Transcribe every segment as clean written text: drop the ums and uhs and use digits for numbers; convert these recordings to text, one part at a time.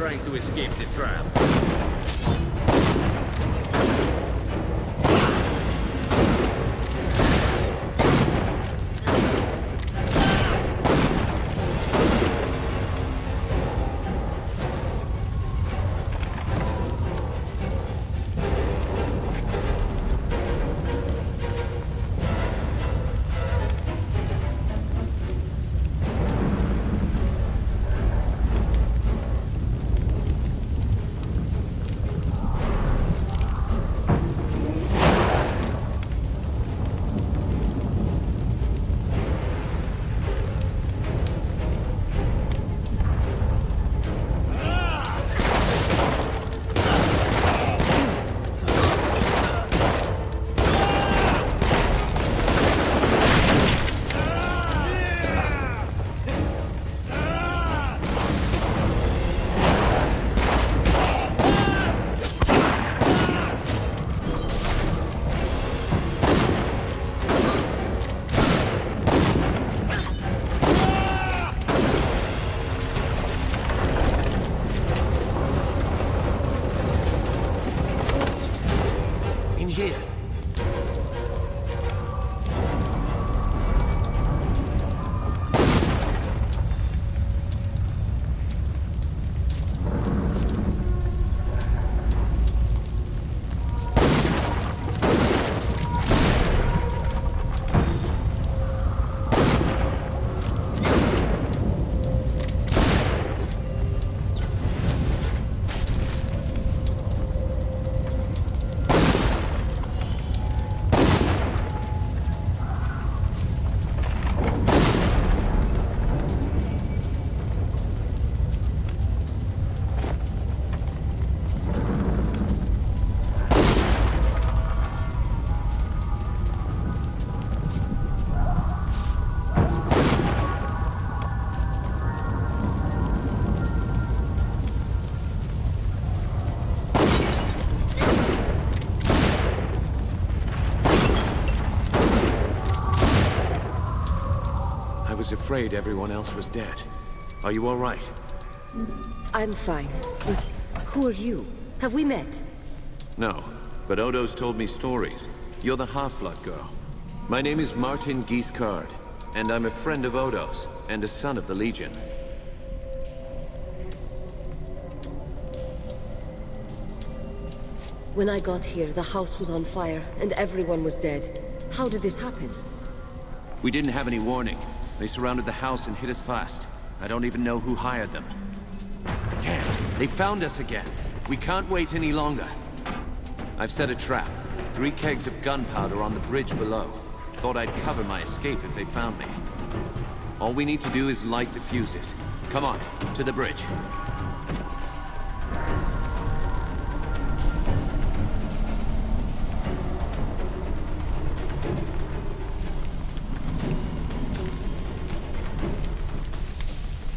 trying to escape the trap. I was afraid everyone else was dead. Are you all right? I'm fine, but who are you? Have we met? No, but Odo's told me stories. You're the Half-Blood girl. My name is Martin Guiscard, and I'm a friend of Odo's, and a son of the Legion. When I got here, the house was on fire, and everyone was dead. How did this happen? We didn't have any warning. They surrounded the house and hit us fast. I don't even know who hired them. Damn, they found us again. We can't wait any longer. I've set a trap. 3 kegs of gunpowder on the bridge below. Thought I'd cover my escape if they found me. All we need to do is light the fuses. Come on, to the bridge.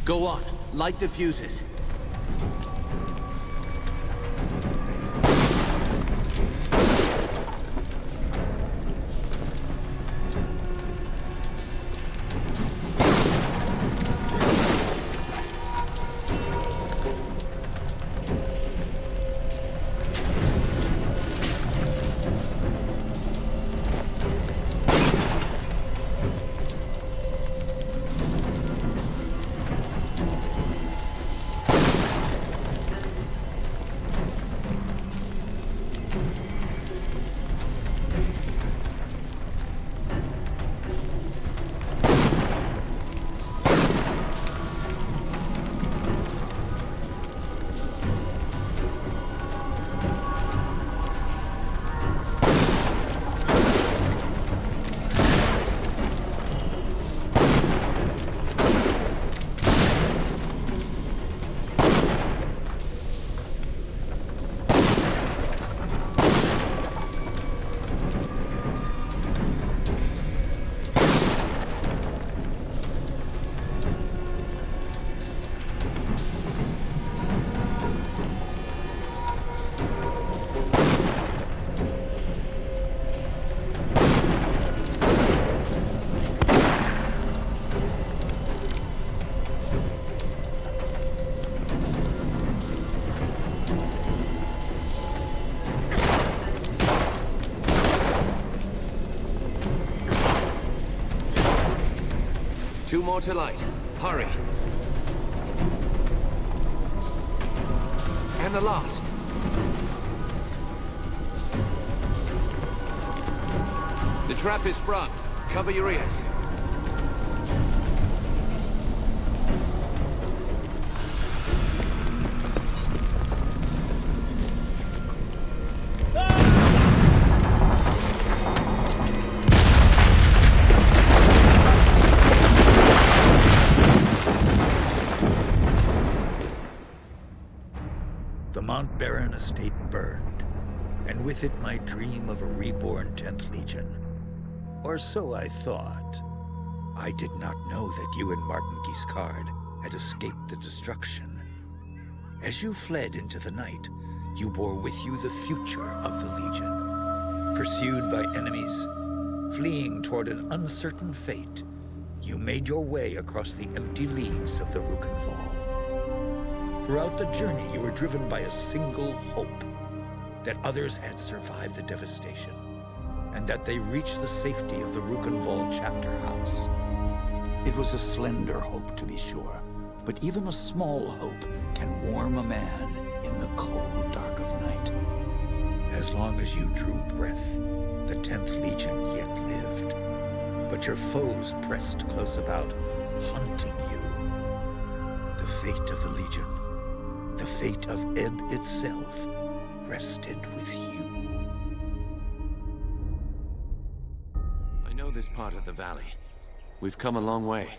Go on, light the fuses. 2 more to light. Hurry. And the last. The trap is sprung. Cover your ears. The Mount Baron estate burned, and with it my dream of a reborn 10th Legion. Or so I thought. I did not know that you and Martin Guiscard had escaped the destruction. As you fled into the night, you bore with you the future of the Legion. Pursued by enemies, fleeing toward an uncertain fate, you made your way across the empty leagues of the Rukenval. Throughout the journey, you were driven by a single hope: that others had survived the devastation, and that they reached the safety of the Rukenval chapter house. It was a slender hope, to be sure, but even a small hope can warm a man in the cold dark of night. As long as you drew breath, the 10th Legion yet lived, but your foes pressed close about, hunting you. The fate of the Legion, the fate of Ebb itself, rested with you. I know this part of the valley. We've come a long way.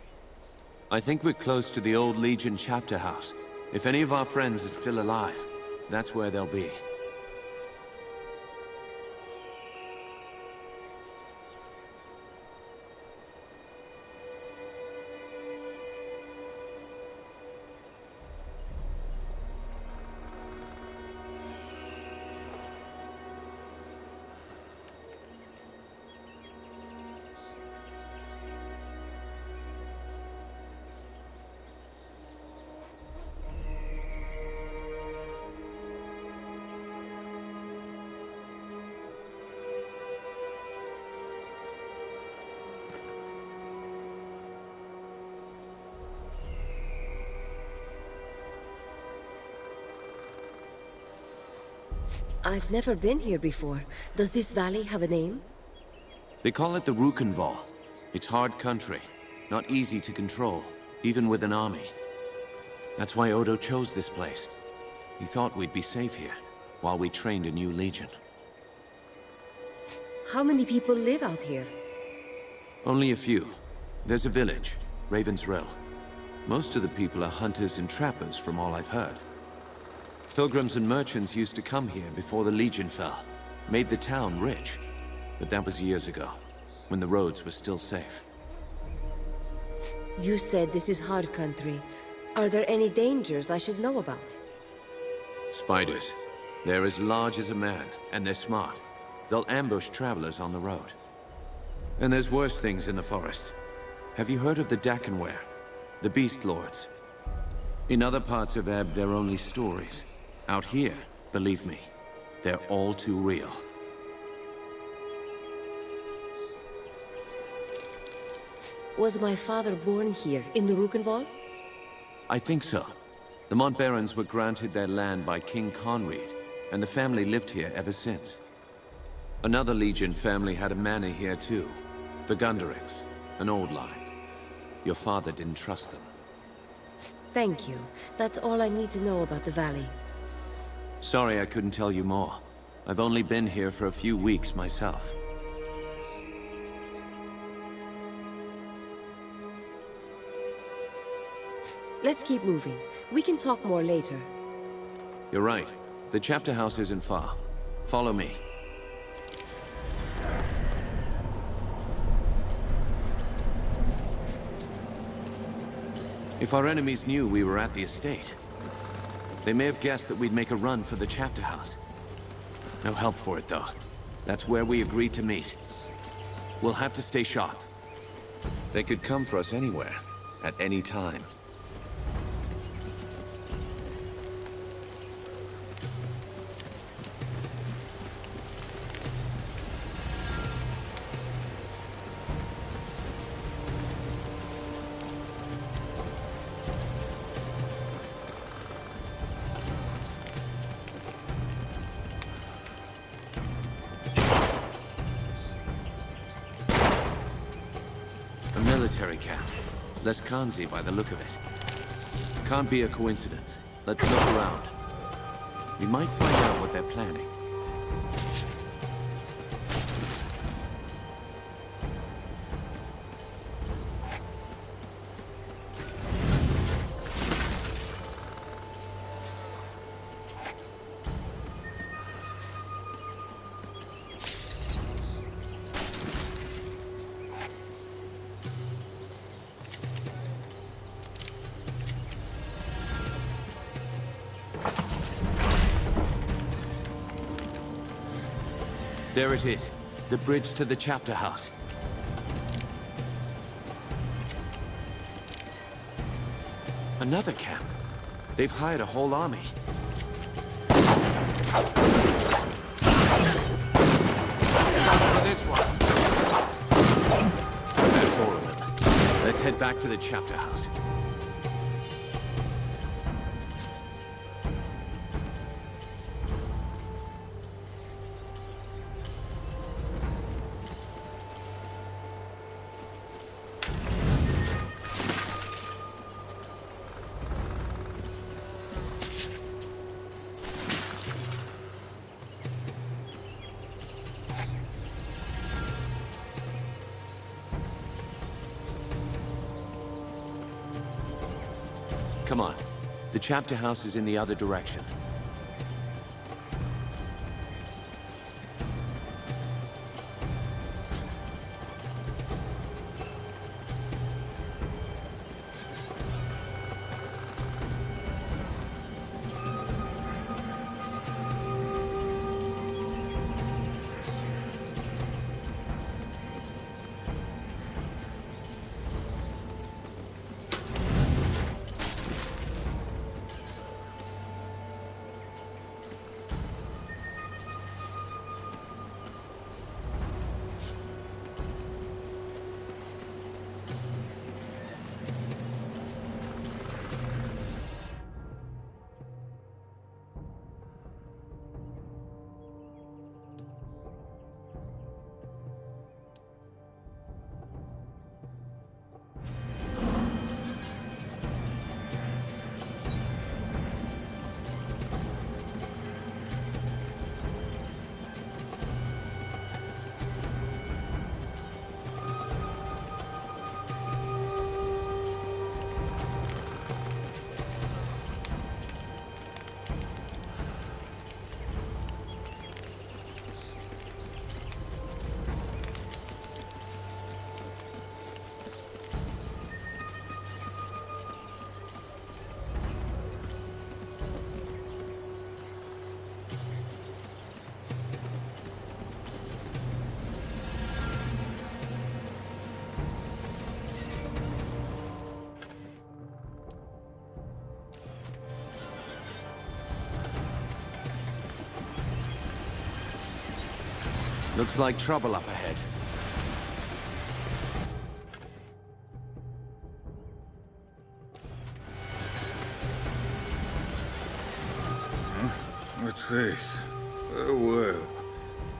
I think we're close to the old Legion chapter house. If any of our friends are still alive, that's where they'll be. I've never been here before. Does this valley have a name? They call it the Rukenval. It's hard country, not easy to control, even with an army. That's why Odo chose this place. He thought we'd be safe here, while we trained a new legion. How many people live out here? Only a few. There's a village, Raven's Rill. Most of the people are hunters and trappers, from all I've heard. Pilgrims and merchants used to come here before the Legion fell. Made the town rich. But that was years ago, when the roads were still safe. You said this is hard country. Are there any dangers I should know about? Spiders. They're as large as a man, and they're smart. They'll ambush travelers on the road. And there's worse things in the forest. Have you heard of the Dakenware? The Beast Lords? In other parts of Ebb, they're only stories. Out here, believe me, they're all too real. Was my father born here, in the Rukenval? I think so. The Montbarons were granted their land by King Conrad, and the family lived here ever since. Another Legion family had a manor here too. The Gunderics, an old line. Your father didn't trust them. Thank you. That's all I need to know about the valley. Sorry I couldn't tell you more. I've only been here for a few weeks myself. Let's keep moving. We can talk more later. You're right. The chapter house isn't far. Follow me. If our enemies knew we were at the estate, they may have guessed that we'd make a run for the chapter house. No help for it, though. That's where we agreed to meet. We'll have to stay sharp. They could come for us anywhere, at any time. military camp. Leskanzi by the look of it. Can't be a coincidence. Let's look around. We might find out what they're planning. There it is. The bridge to the chapter house. Another camp. They've hired a whole army. For this one. That's 4 of them. Let's head back to the chapter house. Come on. The chapter house is in the other direction. Looks like trouble up ahead. What's this? Oh, well.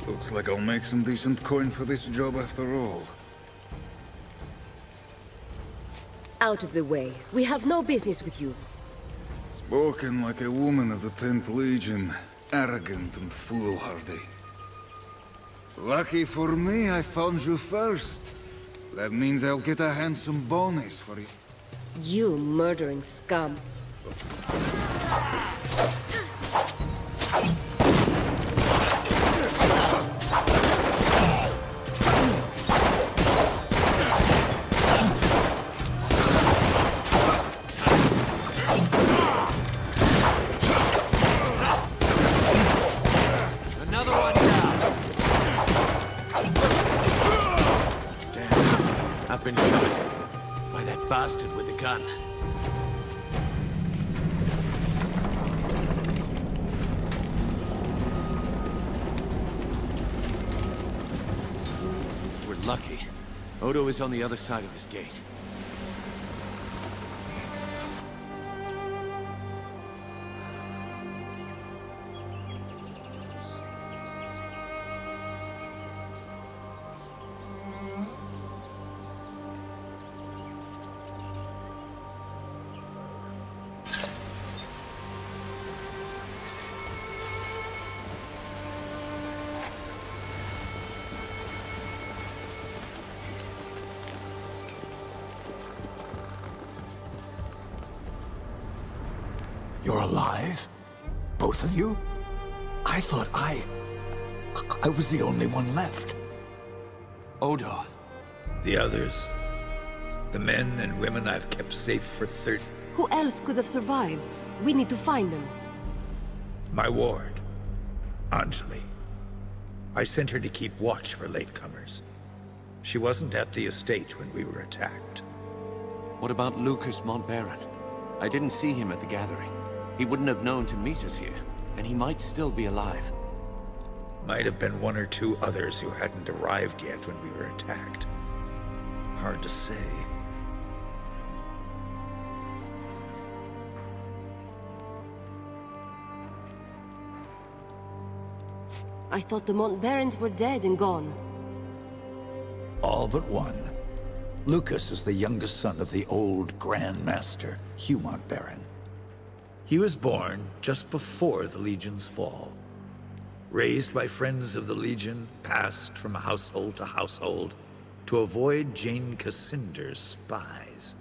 Looks like I'll make some decent coin for this job after all. Out of the way. We have no business with you. Spoken like a woman of the 10th Legion. Arrogant and foolhardy. Lucky for me, I found you first. That means I'll get a handsome bonus for you. You murdering scum. Another one down. Damn. I've been shot by that bastard with the gun. If we're lucky, Odo is on the other side of this gate. Alive? Both of you? I thought I was the only one left. Odo. The others. The men and women I've kept safe for 30... Who else could have survived? We need to find them. My ward, Anjali. I sent her to keep watch for latecomers. She wasn't at the estate when we were attacked. What about Lucas Montbaron? I didn't see him at the gathering. He wouldn't have known to meet us here, and he might still be alive. Might have been one or two others who hadn't arrived yet when we were attacked. Hard to say. I thought the Montbarons were dead and gone. All but one. Lucas is the youngest son of the old Grand Master, Hugh Montbaron. He was born just before the Legion's fall. Raised by friends of the Legion, passed from household to household to avoid Jane Cassinder's spies.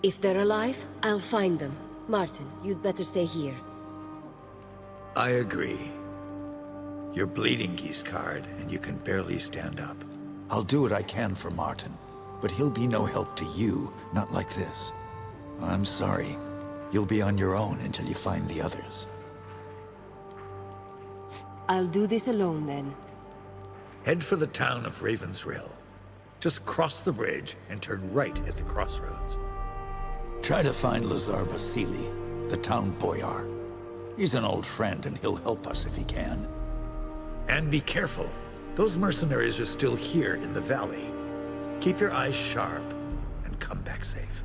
If they're alive, I'll find them. Martin, you'd better stay here. I agree. You're bleeding, Giscard, and you can barely stand up. I'll do what I can for Martin, but he'll be no help to you, not like this. I'm sorry. You'll be on your own until you find the others. I'll do this alone, then. Head for the town of Ravensrill. Just cross the bridge and turn right at the crossroads. Try to find Lazar Basili, the town boyar. He's an old friend and he'll help us if he can. And be careful. Those mercenaries are still here in the valley. Keep your eyes sharp and come back safe.